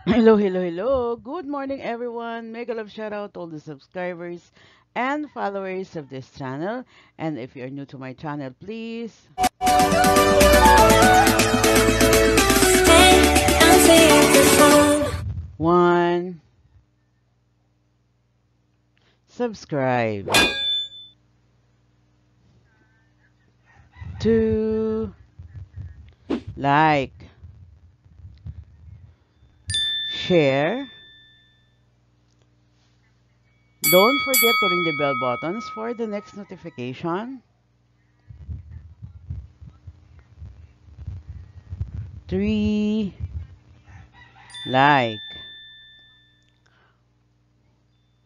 Hello, hello, hello. Good morning, everyone. Mega love shout out to all the subscribers and followers of this channel. And if you're new to my channel, please one, subscribe, two, like, share. Don't forget to ring the bell buttons for the next notification. Three, like.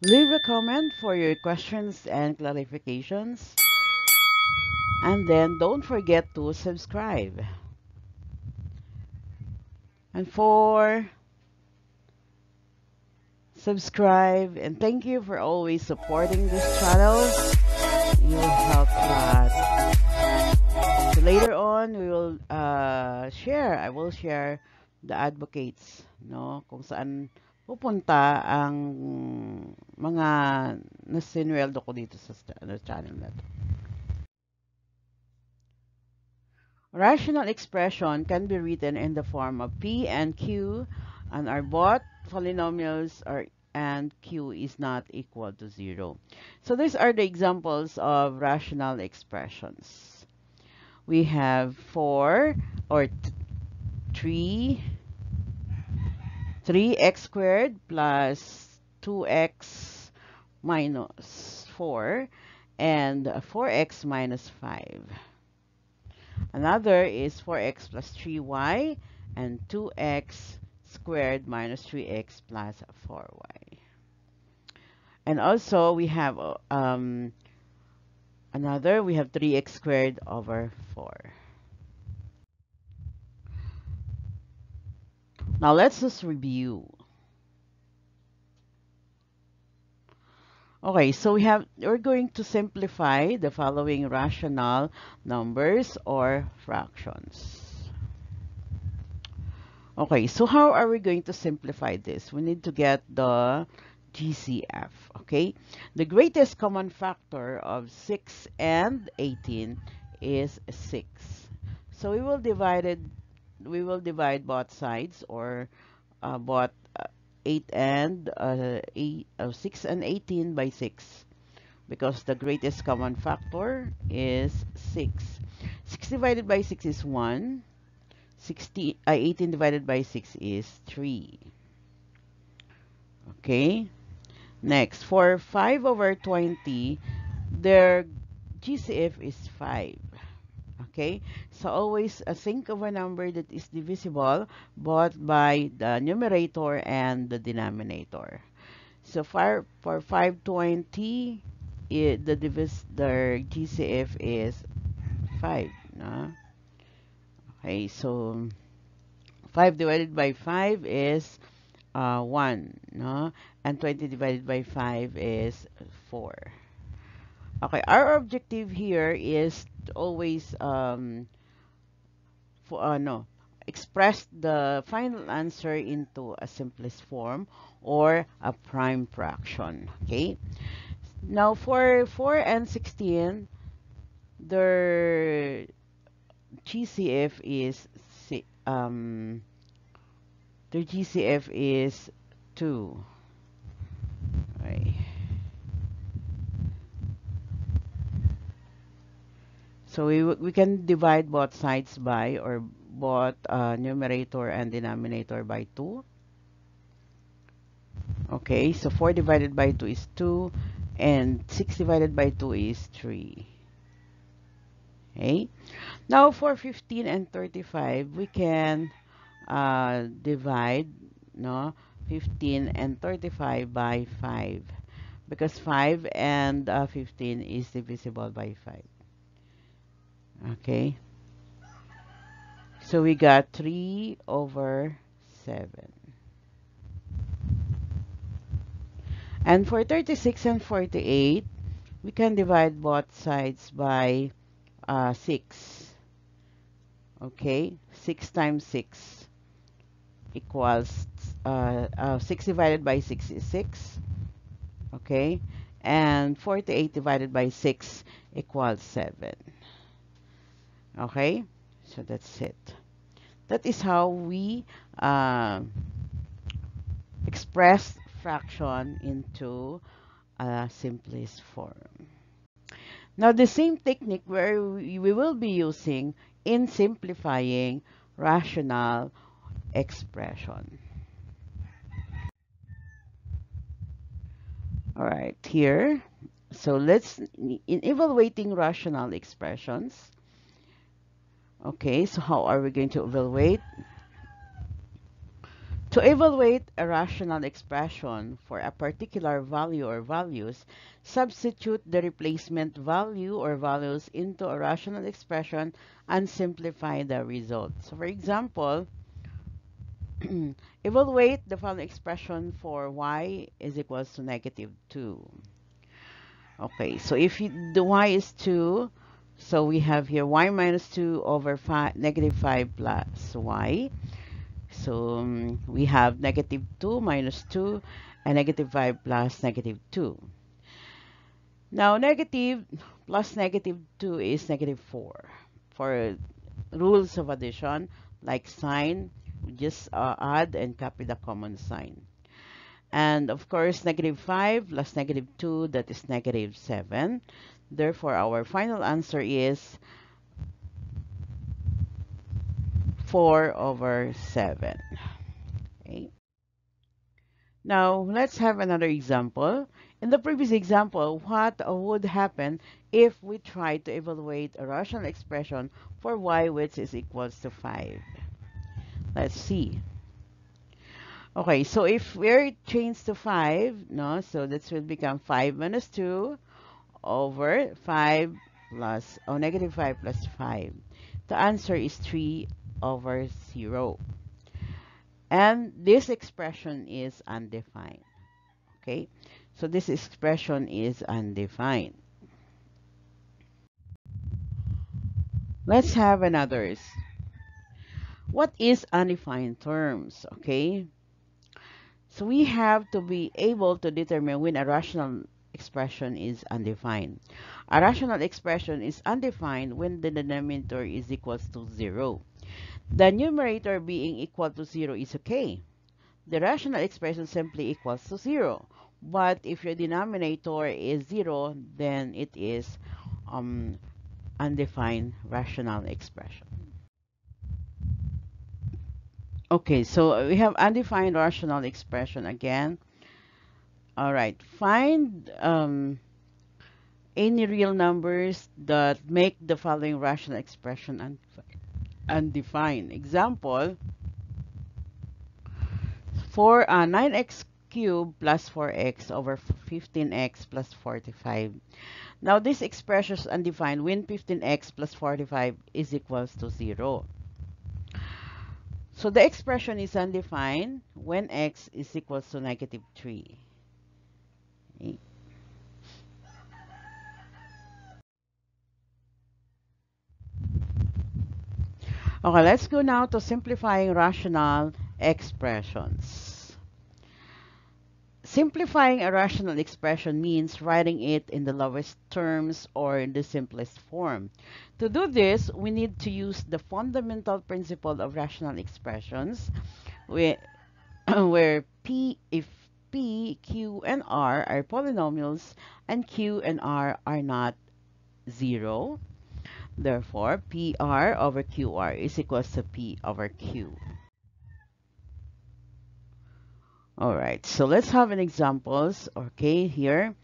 Leave a comment for your questions and clarifications. And then don't forget to subscribe. And four, subscribe. And thank you for always supporting this channel. You will help a lot. So later on, we will I will share the advocates, no? Kung saan pupunta ang mga nasinweldo ko dito sa channel na to. Rational expression can be written in the form of P and Q, and are both polynomials are and Q is not equal to 0. So these are the examples of rational expressions. We have 4 or 3, 3x squared plus 2x minus 4 and 4x minus 5. Another is 4x plus 3y and 2x squared minus 3x plus 4y. And also we have we have 3x squared over 4. Now let's just review. Okay, so we're going to simplify the following rational numbers or fractions. Okay, so how are we going to simplify this? We need to get the GCF, okay? The greatest common factor of 6 and 18 is 6. So we will divide both sides, or both 6 and 18 by 6, because the greatest common factor is 6. 6 divided by 6 is 1. 18 divided by 6 is 3. Okay. Next, for 5 over 20, their GCF is 5. Okay. So always think of a number that is divisible both by the numerator and the denominator. So for 520, their GCF is 5. No? Okay, so 5 divided by 5 is 1, no? And 20 divided by 5 is 4. Okay, our objective here is to always express the final answer into a simplest form or a prime fraction. Okay, now for 4 and 16, their GCF is their GCF is 2. Okay. So we can divide both sides by, or both numerator and denominator by 2. Okay, so 4 divided by 2 is 2, and 6 divided by 2 is 3. Okay, now for 15 and 35, we can divide, no, 15 and 35 by 5, because 5 and 15 is divisible by 5. Okay, so we got 3 over 7. And for 36 and 48, we can divide both sides by 6. Okay, 6 times 6 equals 6 divided by 6 is 6. Okay, and 48 divided by 6 equals 7. Okay, so that's it. That is how we express fraction into a simplest form. Now, the same technique where we will be using in simplifying rational expression. All right, here. So let's, in evaluating rational expressions, okay, so how are we going to evaluate? To evaluate a rational expression for a particular value or values, substitute the replacement value or values into a rational expression and simplify the result. So for example, evaluate the following expression for y is equals to -2. Okay, so if the y is 2, so we have here y minus 2 over -5 plus y. So we have -2 minus 2 and -5 plus -2. Now negative plus -2 is -4. For rules of addition, like sign, we just add and copy the common sign. And of course, -5 plus -2, that is -7. Therefore, our final answer is 4/7. Okay. Now, let's have another example. In the previous example, what would happen if we try to evaluate a rational expression for y which is equals to 5? Let's see. Okay, so if we're changed to 5, no, so this will become 5 minus 2 over 5 plus, or -5 plus 5. The answer is 3/0. And this expression is undefined. Okay, so this expression is undefined. Let's have another. What is undefined terms? Okay, so we have to be able to determine when a rational expression is undefined. A rational expression is undefined when the denominator is equals to 0. The numerator being equal to 0 is okay. The rational expression simply equals to 0. But if your denominator is 0, then it is undefined rational expression. Okay, so we have undefined rational expression again. All right, find any real numbers that make the following rational expression undefined. Example, for 9x cubed plus 4x over 15x plus 45. Now this expression is undefined when 15x plus 45 is equals to 0. So the expression is undefined when x is equals to -3. Okay. Okay, let's go now to simplifying rational expressions. Simplifying a rational expression means writing it in the lowest terms or in the simplest form. To do this, we need to use the fundamental principle of rational expressions, where, if P, Q, and R are polynomials and Q and R are not 0, therefore PR over QR is equals to P over Q. All right, so let's have an examples. Okay, here.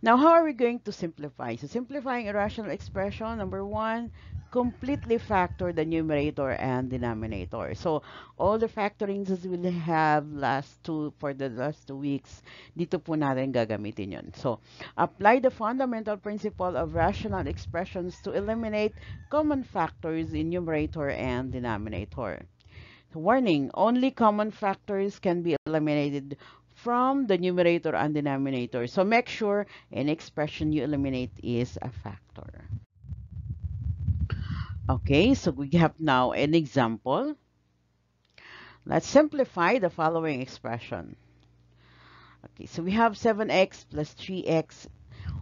Now, how are we going to simplify? So, simplifying a rational expression, number one, completely factor the numerator and denominator. So, all the factorings that we'll have for the last 2 weeks, dito po natin gagamitin yun. So, apply the fundamental principle of rational expressions to eliminate common factors in numerator and denominator. Warning, only common factors can be eliminated from the numerator and denominator. So make sure an expression you eliminate is a factor. Okay, so we have now an example. Let's simplify the following expression. Okay, so we have 7x plus 3x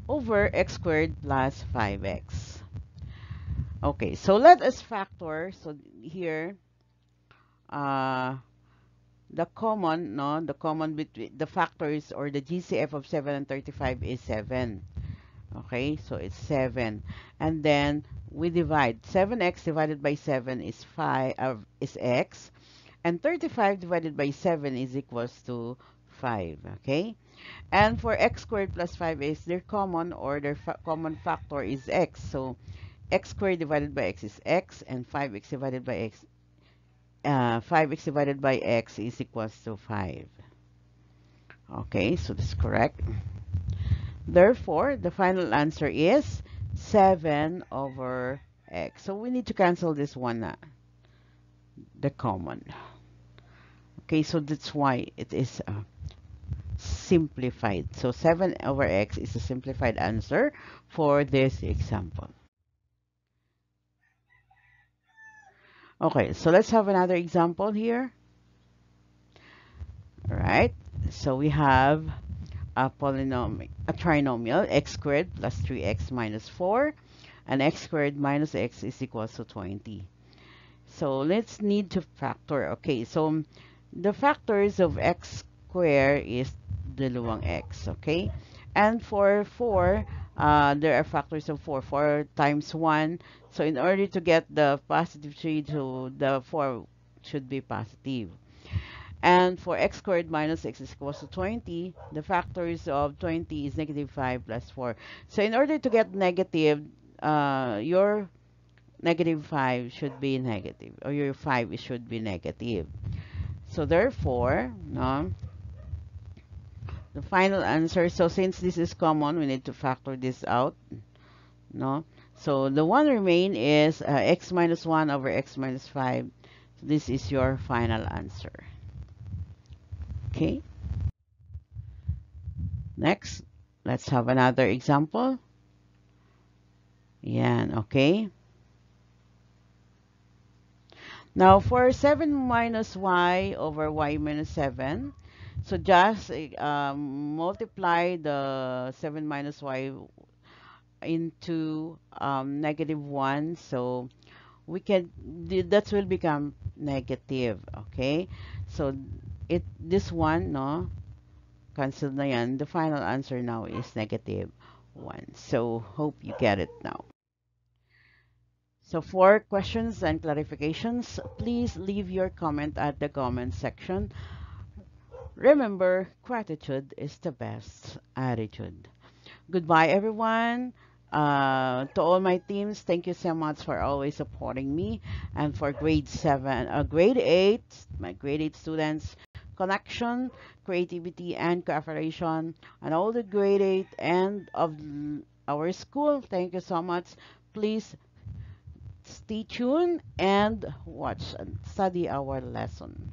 over x squared plus 5x. Okay, so let us factor. So here, uh, the common, no, the common between the factors or the GCF of 7 and 35 is 7. Okay, so it's 7. And then we divide. 7x divided by 7 is 5, is x. And 35 divided by 7 is equals to 5. Okay? And for x squared plus 5 is their common, or their common factor is x. So x squared divided by x is x, and 5x divided by x, 5x divided by x is equals to 5. Okay, so this is correct. Therefore, the final answer is 7 over x. So we need to cancel this one, the common. Okay, so that's why it is simplified. So 7 over x is a simplified answer for this example. Okay, so let's have another example here. All right, so we have a trinomial, x squared plus 3x minus 4, and x squared minus x is equals to 20. So let's need to factor. Okay, so the factors of x squared is dalawang x, okay? And for 4, there are factors of 4. 4 times 1. So in order to get the positive 3 to the 4 should be positive. And for x squared minus x is equals to 20, the factors of 20 is negative 5 plus 4. So in order to get negative, your negative 5 should be negative, or your 5 should be negative. So therefore, no, the final answer, so since this is common, we need to factor this out, no? So the one remain is x minus 1 over x minus 5. So this is your final answer. Okay. Next, let's have another example. Yan, okay. Now for 7 minus y over y minus 7, so just multiply the 7 minus y into negative 1. So we can, that will become negative, okay? So this one, no, cancel na yan. The final answer now is negative 1. So hope you get it now. So for questions and clarifications, please leave your comment at the comment section. Remember, gratitude is the best attitude. Goodbye, everyone. To all my teams, thank you so much for always supporting me. And for grade 8, my grade 8 students, connection, creativity, and cooperation, and all the grade 8 and of our school, thank you so much. Please stay tuned and watch and study our lesson.